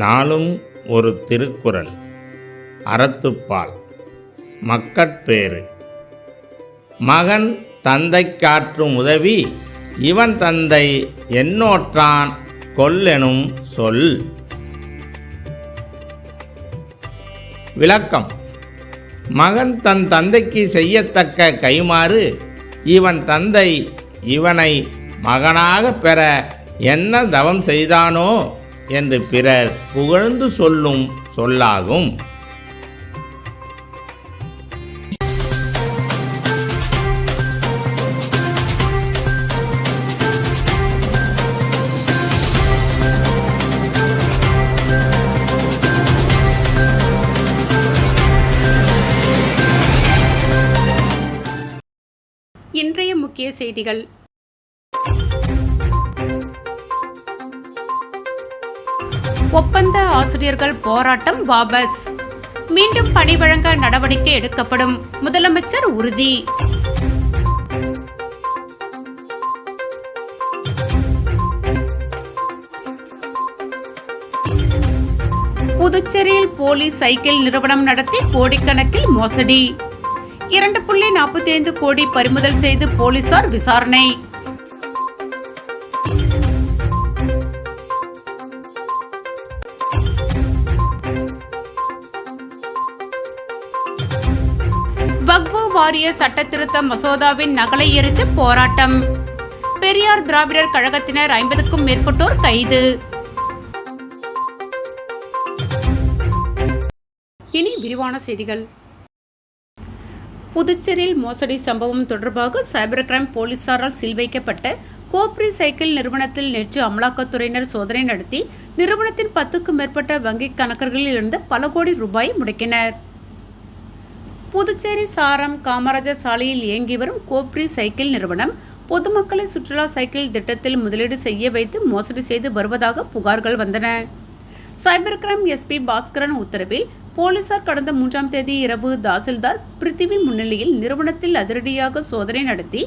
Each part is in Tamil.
நாளும் ஒரு திருக்குறள். அறத்துப்பால். மக்கட்பேறு. மகன் தந்தைக்காற்றும் உதவி இவன் தந்தை என்னோற்றான் கொல்லெனும் சொல். விளக்கம். மகன் தன் தந்தைக்கு செய்யத்தக்க கைமாறு இவன் தந்தை இவனை மகனாக பெற என்ன தவம் செய்தானோ என்று பிறர் புகழ்ந்து சொல்லும் சொல்லாகும். இன்றைய முக்கிய செய்திகள். ஒப்பந்த ஆசிரியர்கள் போராட்டம் வாபஸ். மீண்டும் பணி வழங்க நடவடிக்கை எடுக்கப்படும், முதலமைச்சர் உறுதி. புதுச்சேரியில் போலி சைக்கிள் நிறுவனம் நடத்தி கோடிக்கணக்கில் மோசடி. 2.45 கோடி பறிமுதல் செய்து போலீசார் விசாரணை. வக்ஃபு வாரிய சட்ட திருத்த மசோதாவின் நகலை எரித்து போராட்டம். பெரியார் திராவிடர் கழகத்தினர் 50க்கும் மேற்பட்டோர் கைது. இனி விரிவான செய்திகள். புதுச்சேரியில் மோசடி சம்பவம் தொடர்பாக சைபர் கிரைம் போலீசாரால் சீல் வைக்கப்பட்ட கோப்ரி சைக்கிள் நிறுவனத்தில் நேற்று அமலாக்கத்துறையினர் சோதனை நடத்தி நிறுவனத்தின் 10க்கும் மேற்பட்ட வங்கிக் கணக்குகளில் இருந்து பல கோடி ரூபாய் முடக்கினர். புதுச்சேரி சாரம் காமராஜர் சாலையில் இயங்கி வரும் கோப்ரி சைக்கிள் நிறுவனம் பொதுமக்களை சுற்றுலா சைக்கிள் திட்டத்தில் முதலீடு செய்ய வைத்து மோசடி செய்து வருவதாக புகார்கள் வந்தன. சைபர் கிரைம் எஸ்பி பாஸ்கரன் உத்தரவில் போலீசார் கடந்த 3ஆம் தேதி இரவு தாசில்தார் பிருத்திவி முன்னிலையில் நிறுவனத்தில் அதிரடியாக சோதனை நடத்தி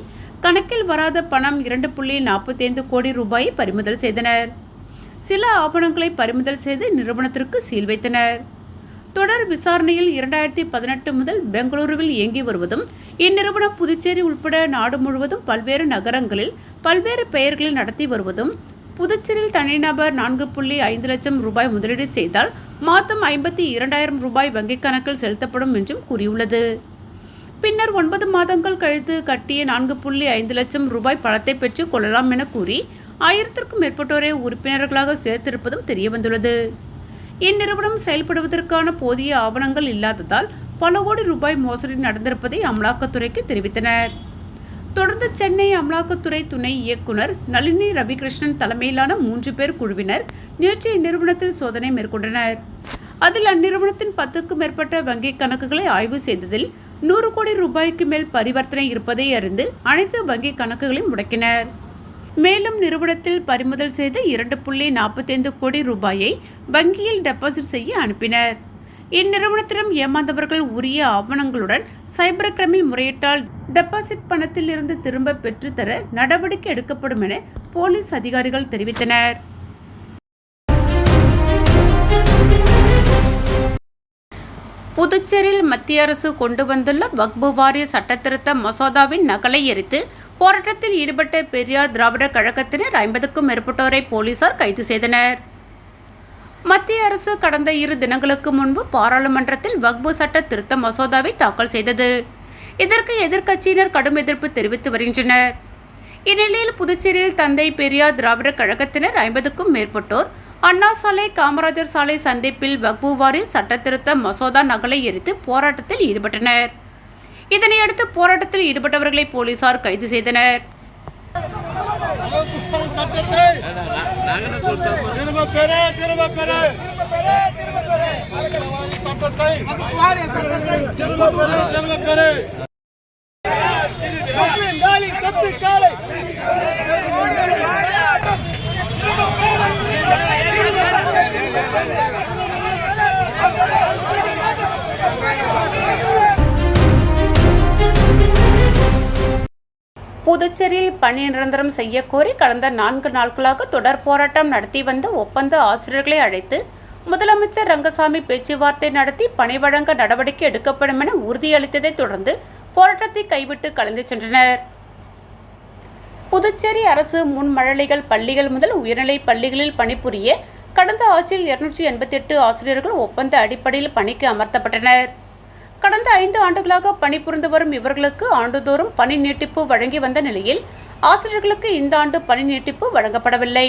கணக்கில் வராத பணம் 2.45 கோடி ரூபாயை பறிமுதல் செய்தனர். சில ஆவணங்களை பறிமுதல் செய்து நிறுவனத்திற்கு சீல் வைத்தனர். தொடர் விசாரணையில் 2018 முதல் பெங்களூருவில் இயங்கி வருவதும் இந்நிறுவனம் புதுச்சேரி உட்பட நாடு முழுவதும் பல்வேறு நகரங்களில் பல்வேறு பெயர்களில் நடத்தி வருவதும், புதுச்சேரியில் தனிநபர் 4.5 லட்சம் ரூபாய் முதலீடு செய்தால் மாதம் 52,000 ரூபாய் வங்கிக் கணக்கில் செலுத்தப்படும் என்றும் கூறியுள்ளது. பின்னர் 9 மாதங்கள் கழித்து கட்டிய 4.5 லட்சம் ரூபாய் பணத்தை பெற்றுக் கொள்ளலாம் என கூறி 1000க்கும் மேற்பட்டோரை உறுப்பினர்களாக சேர்த்திருப்பதும் தெரியவந்துள்ளது. இந்நிறுவனம் செயல்படுவதற்கான போதிய ஆவணங்கள் இல்லாததால் பல கோடி ரூபாய் மோசடி நடந்திருப்பதை அமலாக்கத்துறைக்கு தெரிவித்தனர். தொடர்ந்து சென்னை அமலாக்கத்துறை துணை இயக்குனர் நளினி ரவிகிருஷ்ணன் தலைமையிலான 3 பேர் குழுவினர் நேற்று இந்நிறுவனத்தில் சோதனை மேற்கொண்டனர். அதில் அந்நிறுவனத்தின் 10க்கும் மேற்பட்ட வங்கிக் கணக்குகளை ஆய்வு செய்ததில் 100 கோடி ரூபாய்க்கு மேல் பரிவர்த்தனை இருப்பதை அறிந்து அனைத்து வங்கிக் கணக்குகளையும் முடக்கினர். மேலும் நிறுவனத்தில் பறிமுதல் செய்த 2.45 கோடி ரூபாயை வங்கியில் டெபாசிட் செய்ய அனுப்பினர். இந்நிறுவனத்திடம் ஏமாந்தவர்கள் உரிய ஆவணங்களுடன் சைபர் கிரைமில் முறையிட்டால் டெபாசிட் பணத்தில் இருந்து திரும்ப பெற்றுத்தர நடவடிக்கை எடுக்கப்படும் என போலீஸ் அதிகாரிகள் தெரிவித்தனர். புதுச்சேரியில் மத்திய அரசு கொண்டு வந்துள்ள வக்ஃபு வாரிய சட்டத்திருத்த மசோதாவின் நகலை எரித்து போராட்டத்தில் ஈடுபட்ட பெரியார் திராவிடர் கழகத்தினர் 50க்கும் மேற்பட்டோரை போலீசார் கைது செய்தனர். மத்திய அரசு கடந்த 2 தினங்களுக்கு முன்பு பாராளுமன்றத்தில் வக்ஃபு சட்ட திருத்த மசோதாவை தாக்கல் செய்தது. இதற்கு எதிர்க்கட்சியினர் கடும் எதிர்ப்பு தெரிவித்து வருகின்றனர். இந்நிலையில் புதுச்சேரியில் தந்தை பெரியார் திராவிடர் கழகத்தினர் 50க்கும் மேற்பட்டோர் அண்ணா சாலை காமராஜர் சாலை சந்திப்பில் வக்ஃபு வாரிய சட்ட திருத்த மசோதா நகலை எரித்து போராட்டத்தில் ஈடுபட்டனர். இதனையடுத்து போராட்டத்தில் ஈடுபட்டவர்களை போலீசார் கைது செய்தனர். புதுச்சேரியில் பணி நிரந்தரம் செய்யக்கோரி கடந்த 4 நாட்களாக தொடர் போராட்டம் நடத்தி வந்த ஒப்பந்த ஆசிரியர்களை அழைத்து முதலமைச்சர் ரங்கசாமி பேச்சுவார்த்தை நடத்தி பணி வழங்க நடவடிக்கை எடுக்கப்படும் என உறுதியளித்ததை தொடர்ந்து போராட்டத்தை கைவிட்டு கலந்து சென்றனர். புதுச்சேரி அரசு முன்மழலைகள் பள்ளிகள் முதல் உயர்நிலை பள்ளிகளில் பணிபுரிய கடந்த ஆட்சியில் 288 ஆசிரியர்கள் ஒப்பந்த அடிப்படையில் பணிக்கு அமர்த்தப்பட்டனர். கடந்த 5 ஆண்டுகளாக பணிபுரிந்து வரும் இவர்களுக்கு ஆண்டுதோறும் பணி நீட்டிப்பு வழங்கி வந்த நிலையில் ஆசிரியர்களுக்கு இந்த ஆண்டு பணி நீட்டிப்பு வழங்கப்படவில்லை.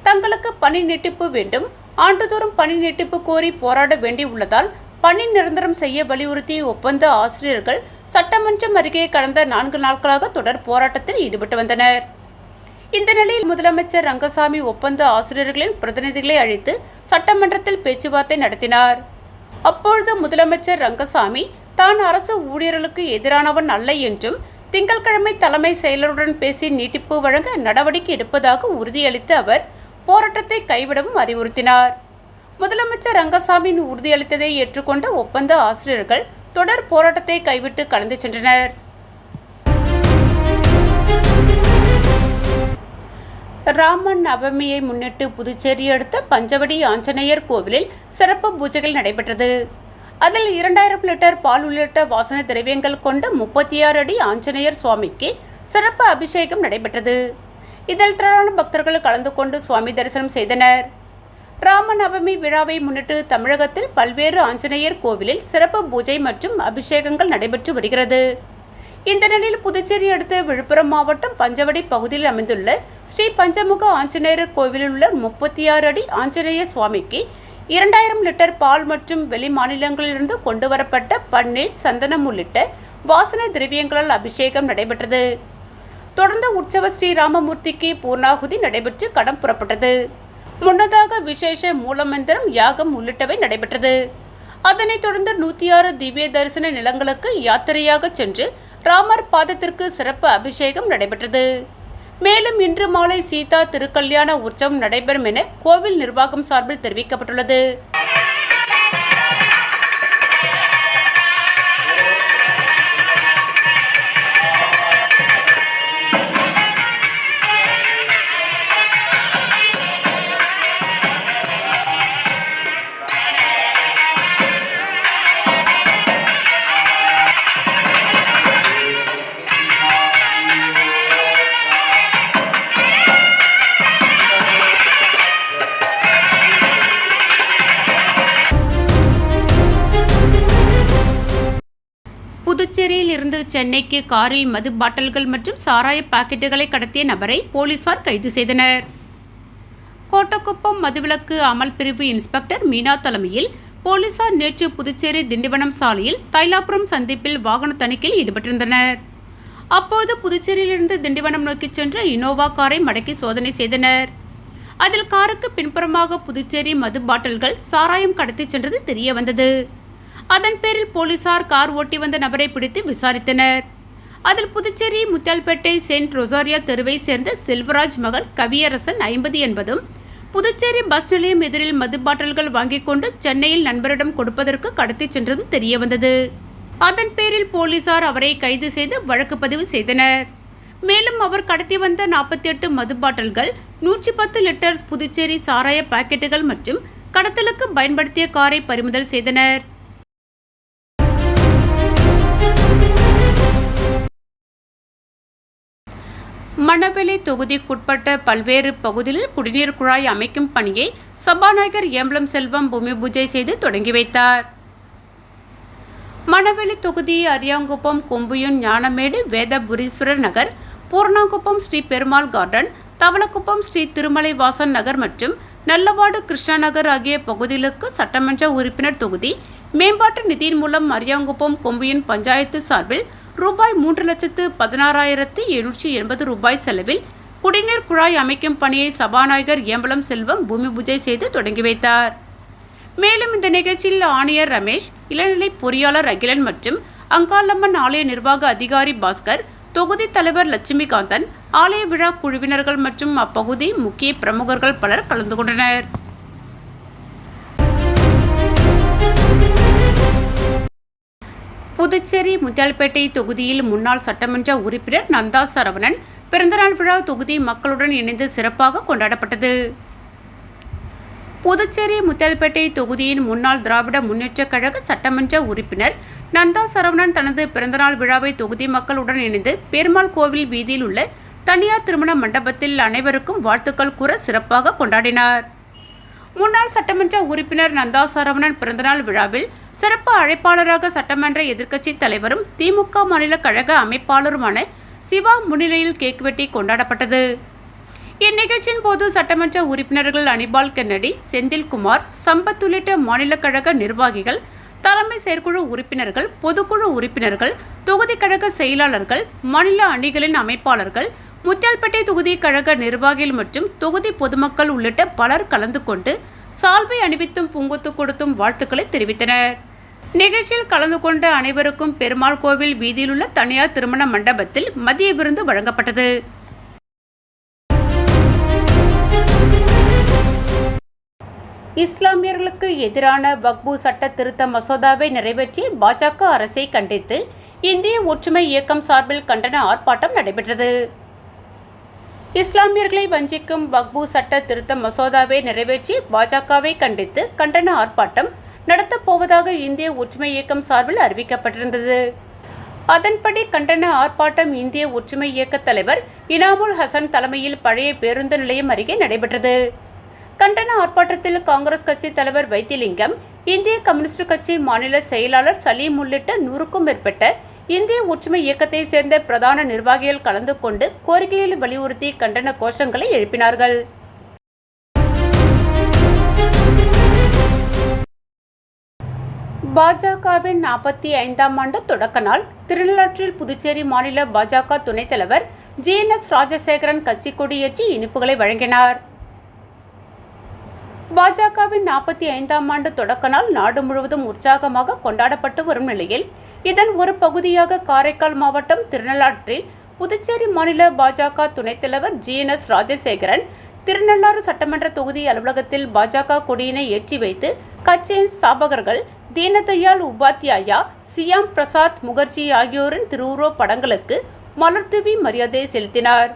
தங்களுக்கு பணி நீட்டிப்பு வேண்டும், ஆண்டுதோறும் பணி நீட்டிப்பு கோரி போராட வேண்டியுள்ளதால் பணி நிரந்தரம் செய்ய வலியுறுத்தி ஒப்பந்த ஆசிரியர்கள் சட்டமன்றம் அருகே கடந்த 4 நாட்களாக தொடர் போராட்டத்தில் ஈடுபட்டு வந்தனர். இந்த நிலையில் முதலமைச்சர் ரங்கசாமி ஒப்பந்த ஆசிரியர்களின் பிரதிநிதிகளை அழைத்து சட்டமன்றத்தில் பேச்சுவார்த்தை நடத்தினார். அப்பொழுது முதலமைச்சர் ரங்கசாமி தான் அரசு ஊழியர்களுக்கு எதிரானவன் அல்ல என்றும் திங்கட்கிழமை தலைமை செயலருடன் பேசி நீட்டிப்பு வழங்க நடவடிக்கை எடுப்பதாக உறுதியளித்த அவர் போராட்டத்தை கைவிடவும் அறிவுறுத்தினார். முதலமைச்சர் ரங்கசாமியின் உறுதியளித்ததை ஏற்றுக்கொண்ட ஒப்பந்த ஆசிரியர்கள் தொடர் போராட்டத்தை கைவிட்டு கலந்து சென்றனர். ராம நவமியை முன்னிட்டு புதுச்சேரி அடுத்த பஞ்சவடி ஆஞ்சநேயர் கோவிலில் சிறப்பு பூஜைகள் நடைபெற்றது. அதில் 2000 லிட்டர் பால் உள்ளிட்ட வாசனை திரவியங்கள் கொண்ட 36 அடி ஆஞ்சநேயர் சுவாமிக்கு சிறப்பு அபிஷேகம் நடைபெற்றது. இதில் திரளான பக்தர்கள் கலந்து கொண்டு சுவாமி தரிசனம் செய்தனர். ராமநவமி விழாவை முன்னிட்டு தமிழகத்தில் பல்வேறு ஆஞ்சநேயர் கோவிலில் சிறப்பு பூஜை மற்றும் அபிஷேகங்கள் நடைபெற்று வருகிறது. இந்த நிலையில் புதுச்சேரி அடுத்த விழுப்புரம் மாவட்டம் பஞ்சவடி பகுதியில் அமைந்துள்ள ஸ்ரீ பஞ்சமுக ஆஞ்சநேயர் கோவிலில் உள்ள 36 அடி ஆஞ்சநேயர் சுவாமிக்கு 2000 லிட்டர் பால் மற்றும் வெளி மாநிலங்களிலிருந்து கொண்டு வரப்பட்ட பன்னீர், சந்தனம் உள்ளிட்ட வாசனை திரவியங்களால் அபிஷேகம் நடைபெற்றது. தொடர்ந்து உற்சவ ஸ்ரீ ராமமூர்த்திக்கு பூர்ணாகுதி நடைபெற்று கடம் புறப்பட்டது. முன்னதாக விசேஷ மூலமந்திரம், யாகம் உள்ளிட்டவை நடைபெற்றது. அதனைத் தொடர்ந்து 106 திவ்ய தரிசன நிலங்களுக்கு யாத்திரையாக சென்று ராமர் பாதத்திற்கு சிறப்பு அபிஷேகம் நடைபெற்றது. மேலும் இன்று மாலை சீதா திருக்கல்யாண உற்சவம் நடைபெறும் என கோவில் நிர்வாகம் சார்பில் தெரிவிக்கப்பட்டுள்ளது. புதுச்சேரியில் இருந்து சென்னைக்கு காரில் மது பாட்டில்கள் மற்றும் சாராய பாக்கெட்டுகளை கடத்திய நபரை போலீசார் கைது செய்தனர். கோட்டக்குப்பம் மதுவிலக்கு அமல் பிரிவு இன்ஸ்பெக்டர் மீனா தலைமையில் போலீசார் நேற்று புதுச்சேரி திண்டிவனம் சாலையில் தைலாபுரம் சந்திப்பில் வாகன தணிக்கையில் ஈடுபட்டிருந்தனர். அப்போது புதுச்சேரியிலிருந்து திண்டிவனம் நோக்கி சென்ற இனோவா காரை மடக்கி சோதனை செய்தனர். அதில் காருக்கு பின்புறமாக புதுச்சேரி மது பாட்டில்கள், சாராயம் கடத்தி சென்றது தெரிய வந்தது. அதன் பேரில் போலீசார் கார் ஓட்டி வந்த நபரை பிடித்து விசாரித்தனர். அதில் புதுச்சேரி முத்தியால்பேட்டை செயின்ட் ரொசாரியா தெருவை சேர்ந்த செல்வராஜ் மகன் கவியரசன் 50 என்பதும் புதுச்சேரி பஸ் நிலையம் எதிரில் மது பாட்டில்கள் வாங்கிக் கொண்டு சென்னையில் நண்பரிடம் கொடுப்பதற்கு கடத்தி சென்றதும் தெரிய வந்தது. அதன் பேரில் போலீசார் அவரை கைது செய்து வழக்கு பதிவு செய்தனர். மேலும் அவர் கடத்தி வந்த 48 மது பாட்டில்கள், 110 லிட்டர் புதுச்சேரி சாராய பாக்கெட்டுகள் மற்றும் கடத்தலுக்கு பயன்படுத்திய காரை பறிமுதல் செய்தனர். மணவெளி தொகுதிக்குட்பட்ட பல்வேறு பகுதிகளில் குடிநீர் குழாய் அமைக்கும் பணியை சபாநாயகர் ஏம்பலம் செல்வம் பூமி பூஜை செய்து தொடங்கி வைத்தார். மணவெளி தொகுதி அரியாங்குப்பம், கொம்புயூன், ஞானமேடு, வேதபுரீஸ்வரர் நகர், பூர்ணாங்குப்பம் ஸ்ரீ பெருமாள் கார்டன், தவளக்குப்பம் ஸ்ரீ திருமலை வாசன் நகர் மற்றும் நல்லவாடு கிருஷ்ணா நகர் ஆகிய பகுதிகளுக்கு சட்டமன்ற உறுப்பினர் தொகுதி மேம்பாட்டு நிதியின் மூலம் அரியாங்குப்பம் கொம்புயூன் பஞ்சாயத்து சார்பில் ரூபாய் 3,16,780 ரூபாய் செலவில் குடிநீர் குழாய் அமைக்கும் பணியை சபாநாயகர் ஏம்பலம் செல்வம் பூமி பூஜை செய்து தொடங்கி வைத்தார். மேலும் இந்த நிகழ்ச்சியில் ஆணையர் ரமேஷ், இளநிலை பொறியாளர் அகிலன் மற்றும் அங்காளம்மன் ஆலய நிர்வாக அதிகாரி பாஸ்கர், தொகுதி தலைவர் லட்சுமிகாந்தன், ஆலய விழா குழுவினர்கள் மற்றும் அப்பகுதி முக்கிய பிரமுகர்கள் பலர் கலந்து கொண்டனர். புதுச்சேரி முத்தியால்பேட்டை தொகுதியில் முன்னாள் சட்டமன்ற உறுப்பினர் நந்தா சரவணன் பிறந்தநாள் விழா தொகுதி மக்களுடன் இணைந்து சிறப்பாக கொண்டாடப்பட்டது. புதுச்சேரி முத்தியால்பேட்டை தொகுதியின் முன்னாள் திராவிட முன்னேற்றக் கழக சட்டமன்ற உறுப்பினர் நந்தா சரவணன் தனது பிறந்தநாள் விழாவை தொகுதி மக்களுடன் இணைந்து பெருமாள் கோவில் வீதியில் உள்ள தனியார் திருமண மண்டபத்தில் அனைவருக்கும் வாழ்த்துக்கள் கூற சிறப்பாக கொண்டாடினார். முன்னாள் சட்டமன்ற உறுப்பினர் நந்தா சரவணன் பிறந்தநாள் விழாவில் சிறப்பு அழைப்பாளராக சட்டமன்ற எதிர்க்கட்சித் தலைவரும் திமுக மாநில கழக அமைப்பாளருமான சிவா முன்னிலையில் கேக் வெட்டி கொண்டாடப்பட்டது. இந்நிகழ்ச்சியின் போது சட்டமன்ற உறுப்பினர்கள் அனிபால் கென்னடி, செந்தில்குமார், சம்பத் உள்ளிட்ட மாநில கழக நிர்வாகிகள், தலைமை செயற்குழு உறுப்பினர்கள், பொதுக்குழு உறுப்பினர்கள், தொகுதி கழக செயலாளர்கள், மாநில அணிகளின் அமைப்பாளர்கள், முத்தியால்பேட்டை தொகுதி கழக நிர்வாகிகள் மற்றும் தொகுதி பொதுமக்கள் உள்ளிட்ட பலர் கலந்து கொண்டு சால்வை அணிவித்தும் பூங்கொத்து கொடுத்தும் வாழ்த்துக்களை தெரிவித்தனர். நிகழ்ச்சியில் கலந்து கொண்ட அனைவருக்கும் பெருமாள் கோவில் வீதியில் உள்ள தனியார் திருமண மண்டபத்தில் மதிய விருந்து வழங்கப்பட்டது. இஸ்லாமியர்களுக்கு எதிரான வக்பு சட்ட திருத்த மசோதாவை நிறைவேற்றிய பாஜக அரசை கண்டித்து இந்திய ஒற்றுமை இயக்கம் சார்பில் கண்டன ஆர்ப்பாட்டம் நடைபெற்றது. இஸ்லாமியர்களை வஞ்சிக்கும் வக்பு சட்ட திருத்த மசோதாவை நிறைவேற்றி பாஜகவை கண்டித்து கண்டன ஆர்ப்பாட்டம் நடத்தப் போவதாக இந்திய ஒற்றுமை இயக்கம் சார்பில் அறிவிக்கப்பட்டிருந்தது. அதன்படி கண்டன ஆர்ப்பாட்டம் இந்திய ஒற்றுமை இயக்க தலைவர் இனாமுல் ஹசன் தலைமையில் பழைய பேருந்து நிலையம் அருகே நடைபெற்றது. கண்டன ஆர்ப்பாட்டத்தில் காங்கிரஸ் கட்சி தலைவர் வைத்திலிங்கம், இந்திய கம்யூனிஸ்ட் கட்சி மாநில செயலாளர் சலீம் உள்ளிட்ட 100க்கும் மேற்பட்ட இந்திய ஒற்றுமை இயக்கத்தை சேர்ந்த பிரதான நிர்வாகிகள் கலந்து கொண்டு கோரிக்கைகளை வலியுறுத்தி கண்டன கோஷங்களை எழுப்பினார்கள். பாஜகவின் 45ஆம் ஆண்டு தொடக்க நாள் திருநள்ளாற்றில் புதுச்சேரி மாநில பாஜக துணைத் தலைவர் GNS ராஜசேகரன் கட்சி கொடியேற்றி இனிப்புகளை வழங்கினார். பாஜகவின் 45ஆம் ஆண்டு தொடக்க நாள் நாடு முழுவதும் உற்சாகமாக கொண்டாடப்பட்டு வரும் நிலையில் இதன் ஒரு பகுதியாக காரைக்கால் மாவட்டம் திருநள்ளாற்றில் புதுச்சேரி மாநில பாஜக துணைத் தலைவர் GNS ராஜசேகரன் திருநள்ளாறு சட்டமன்ற தொகுதி அலுவலகத்தில் பாஜக கொடியினை ஏற்றி வைத்து கட்சியின் ஸ்தாபகர்கள் தீனதயாள் உபாத்யாயா, சியாம் பிரசாத் முகர்ஜி ஆகியோரின் திருவுருவப் படங்களுக்கு மலர்தூவி மரியாதை செலுத்தினார்.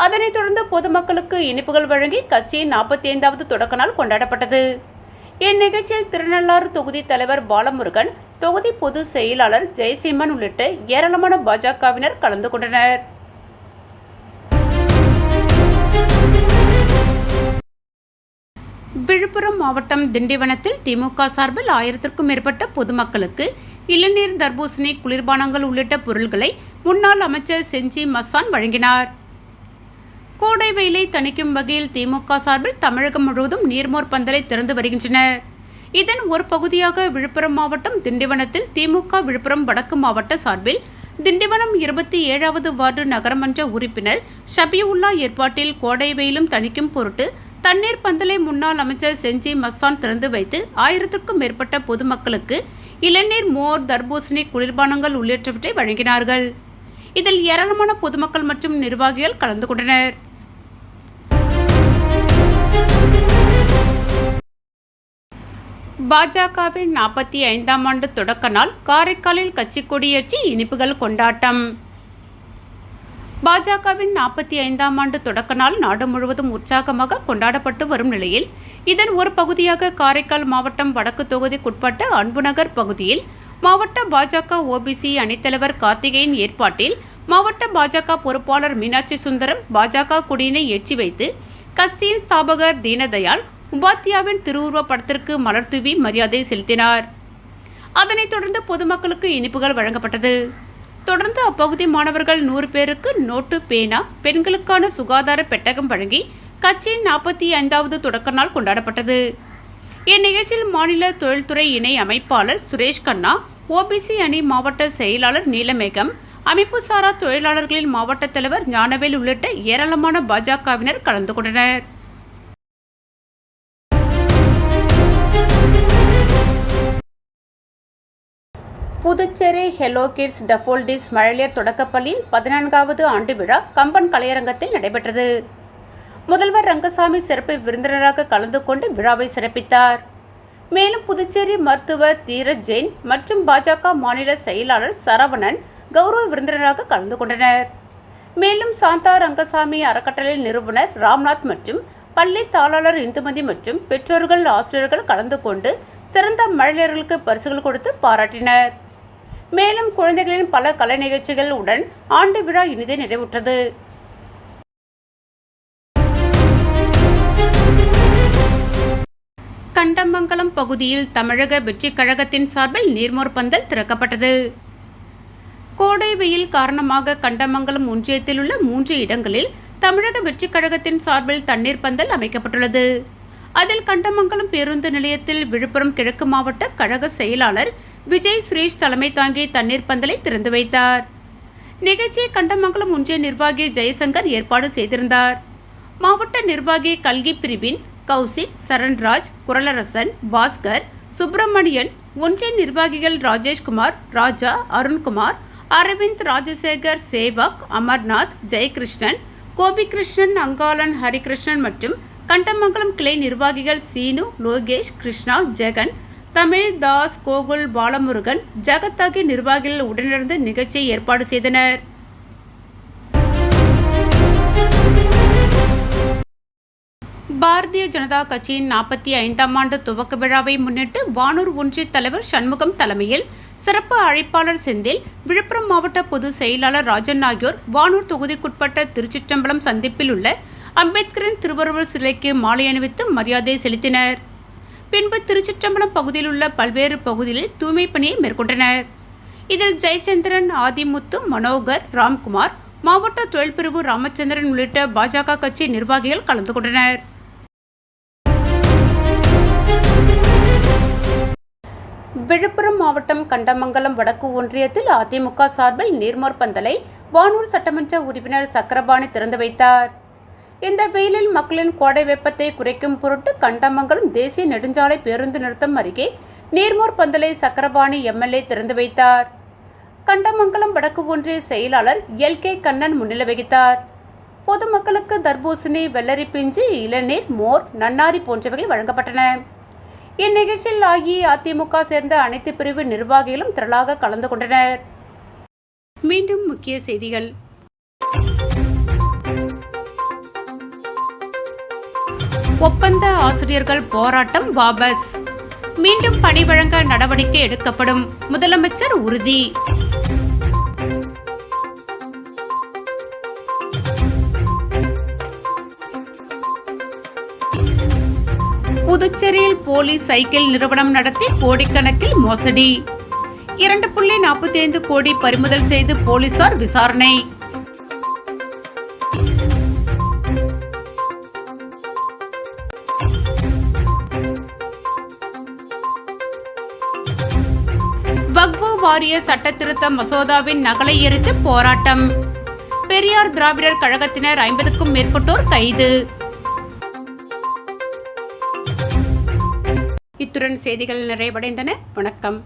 அதனைத் தொடர்ந்து பொதுமக்களுக்கு இனிப்புகள் வழங்கி கட்சியின் 45வது தொடக்க நாள் கொண்டாடப்பட்டது. இந்நிகழ்ச்சியில் திருநள்ளாறு தொகுதி தலைவர் பாலமுருகன், தொகுதி பொது செயலாளர் ஜெயசீமன் உள்ளிட்ட ஏராளமான பாஜகவினர் கலந்து கொண்டனர். விழுப்புரம் மாவட்டம் திண்டிவனத்தில் திமுக சார்பில் 1000க்கும் மேற்பட்ட பொதுமக்களுக்கு இளநீர், தர்பூசணி, குளிர்பானங்கள் உள்ளிட்ட பொருட்களை முன்னாள் அமைச்சர் செஞ்சி மஸ்தான் வழங்கினார். கோடை வெயிலை தணிக்கும் வகையில் திமுக சார்பில் தமிழகம் முழுவதும் நீர்மோர் பந்தலை திறந்து வருகின்றனர். இதன் ஒரு பகுதியாக விழுப்புரம் மாவட்டம் திண்டிவனத்தில் திமுக விழுப்புரம் வடக்கு மாவட்ட சார்பில் திண்டிவனம் 27வது வார்டு நகரமன்ற உறுப்பினர் ஷபியுல்லா ஏற்பாட்டில் கோடை வெயிலும் தணிக்கும் பொருட்டு தண்ணீர் பந்தலை முன்னாள் அமைச்சர் செஞ்சி மஸ்தான் திறந்து வைத்து 1000க்கும் மேற்பட்ட பொதுமக்களுக்கு இளநீர், மோர், தர்பூசணி, குளிர்பானங்கள் உள்ளிட்டவற்றை வழங்கினார்கள். இதில் ஏராளமான பொதுமக்கள் மற்றும் நிர்வாகிகள் கலந்து கொண்டனர். பாஜகவின் 45ஆம் ஆண்டு தொடக்க நாள் காரைக்காலில் கட்சி கொடியேற்றி இனிப்புகள் கொண்டாட்டம். பாஜகவின் 45ஆம் ஆண்டு தொடக்க நாள் நாடு முழுவதும் உற்சாகமாக கொண்டாடப்பட்டு வரும் நிலையில் இதன் ஒரு பகுதியாக காரைக்கால் மாவட்டம் வடக்கு தொகுதிக்குட்பட்ட அன்புநகர் பகுதியில் மாவட்ட பாஜக OBC அணித்தலைவர் கார்த்திகேயன் ஏற்பாட்டில் மாவட்ட பாஜக பொறுப்பாளர் மீனாட்சி சுந்தரம் பாஜக கொடியினை ஏற்றி வைத்து கட்சியின் ஸ்தாபகர் தீனதயாள் உபாத்யாவின் திருவுருவப் படத்திற்கு மலர்தூவி மரியாதை செலுத்தினார். அதனைத் தொடர்ந்து பொதுமக்களுக்கு இனிப்புகள் வழங்கப்பட்டது. தொடர்ந்து அப்பகுதி மாணவர்கள் 100 பேருக்கு நோட்டு, பேனா, பெண்களுக்கான சுகாதார பெட்டகம் வழங்கி கட்சியின் 45வது தொடக்க நாள் கொண்டாடப்பட்டது. இந்நிகழ்ச்சியில் மாநில தொழில்துறை இணை அமைப்பாளர் சுரேஷ் கண்ணா, OBC அணி மாவட்ட செயலாளர் நீலமேகம், அமைப்பு சாரா தொழிலாளர்களின் மாவட்ட தலைவர் ஞானவேல் உள்ளிட்ட ஏராளமான பாஜகவினர் கலந்து கொண்டனர். புதுச்சேரி ஹெலோ கிட்ஸ் டஃபோல்டிஸ் மழலையர் தொடக்கப்பள்ளியின் 14வது ஆண்டு விழா கம்பன் கலையரங்கத்தில் நடைபெற்றது. முதல்வர் ரங்கசாமி சிறப்பு விருந்தினராக கலந்து கொண்டு விழாவை சிறப்பித்தார். மேலும் புதுச்சேரி மருத்துவர் தீரஜ் ஜெயின் மற்றும் பாஜக மாநில செயலாளர் சரவணன் கௌரவ விருந்தினராக கலந்து கொண்டனர். மேலும் சாந்தா ரங்கசாமி அறக்கட்டளை நிறுவனர் ராம்நாத் மற்றும் பள்ளி தாளாளர் இந்துமதி மற்றும் பெற்றோர்கள் ஆசிரியர்கள் கலந்து கொண்டு சிறந்த மழலையர்களுக்கு பரிசுகள் கொடுத்து பாராட்டினர். மேலும் குழந்தைகளின் பல கலை நிகழ்ச்சிகள் உடன் ஆண்டு விழா இனிதே நிறைவுற்றது. கண்டமங்கலம் பகுதியில் தமிழக வெற்றிக் கழகத்தின் சார்பில் நீர்மோர் பந்தல் திறக்கப்பட்டது. கோடை வெயில் காரணமாக கண்டமங்கலம் ஒன்றியத்தில் உள்ள 3 இடங்களில் தமிழக வெற்றிக் கழகத்தின் சார்பில் தண்ணீர் பந்தல் அமைக்கப்பட்டுள்ளது. அதில் கண்டமங்கலம் பேருந்து நிலையத்தில் விழுப்புரம் கிழக்கு மாவட்ட கழக செயலாளர் விஜய் சுரேஷ் தலைமை தாங்கி தண்ணீர் பந்தலை திறந்து வைத்தார். நிகழ்ச்சியை கண்டமங்கலம் ஒன்றிய நிர்வாகி ஜெயசங்கர் ஏற்பாடு செய்திருந்தார். மாவட்ட நிர்வாகி கல்கி பிரிவின் கௌசிக், சரண்ராஜ், குரலரசன், பாஸ்கர், சுப்பிரமணியன், ஒன்றிய நிர்வாகிகள் ராஜேஷ்குமார், ராஜா, அருண்குமார், அரவிந்த், ராஜசேகர், சேவக், அமர்நாத், ஜெயகிருஷ்ணன், கோபிகிருஷ்ணன், அங்காளன், ஹரிகிருஷ்ணன் மற்றும் கண்டமங்கலம் கிளை நிர்வாகிகள் சீனு, லோகேஷ், கிருஷ்ணா, ஜெகன், தமிழ், தாஸ், கோகுல், பாலமுருகன், ஜெகத் ஆகிய நிர்வாகிகள் உடனிருந்து நிகழ்ச்சியை ஏற்பாடு செய்தனர். பாரதிய ஜனதா கட்சியின் 45ஆம் ஆண்டு துவக்க விழாவை முன்னிட்டு வானூர் ஒன்றிய தலைவர் சண்முகம் தலைமையில் சிறப்பு அழைப்பாளர் செந்தில், விழுப்புரம் மாவட்ட பொதுச் செயலாளர் ராஜன் ஆகியோர் வானூர் தொகுதிக்குட்பட்ட திருச்சிற்றம்பலம் சந்திப்பில் உள்ள அம்பேத்கரின் திருவருவல் சிலைக்கு மாலை அணிவித்து மரியாதை செலுத்தினர். பின்பு திருச்சிற்றம்பலம் பகுதியில் உள்ள பல்வேறு பகுதிகளில் தூய்மை பணியை மேற்கொண்டனர். இதில் ஜெயச்சந்திரன், ஆதிமுத்து, மனோகர், ராம்குமார், மாவட்ட தொழில்பிரிவு ராமச்சந்திரன் உள்ளிட்ட பாஜக கட்சி நிர்வாகிகள் கலந்து கொண்டனர். விழுப்புரம் மாவட்டம் கண்டமங்கலம் வடக்கு ஒன்றியத்தில் அதிமுக சார்பில் நீர்மோர் பந்தலை வானூர் சட்டமன்ற உறுப்பினர் சக்கரபாணி திறந்து வைத்தார். இந்த வெயிலில் மக்களின் கோடை வெப்பத்தை குறைக்கும் பொருட்டு கண்டமங்கலம் தேசிய நெடுஞ்சாலை பேருந்து நிறுத்தம் அருகே நீர்மோர் பந்தலை சக்கரபாணி எம்எல்ஏ திறந்து வைத்தார். கண்டமங்கலம் வடக்கு ஒன்றிய செயலாளர் எல்.கே. கண்ணன் முன்னிலை வகித்தார். பொதுமக்களுக்கு தர்பூசணி, வெள்ளரி பிஞ்சு, இளநீர், மோர், நன்னாரி போன்றவைகள் வழங்கப்பட்டன. இந்நிகழ்ச்சியில் அதிமுக சேர்ந்த அனைத்து பிரிவு நிர்வாகிகளும் திரளாக கலந்து கொண்டனர். மீண்டும் முக்கிய செய்திகள். ஒப்பந்த ஆசிரியர்கள் போராட்டம் வாபஸ். மீண்டும் பணி வழங்க நடவடிக்கை எடுக்கப்படும், முதலமைச்சர் உறுதி. புதுச்சேரியில் போலி சைக்கிள் நிறுவனம் நடத்தி கோடிக்கணக்கில் மோசடி. 2.45 கோடி பறிமுதல் செய்து போலீசார் விசாரணை. வக்ஃபு வாரிய சட்ட திருத்த மசோதாவின் நகலை எரித்து போராட்டம். பெரியார் திராவிடர் கழகத்தினர் 50க்கும் மேற்பட்டோர் கைது. இத்துடன் செய்திகள் நிறைவடைந்தன. வணக்கம்.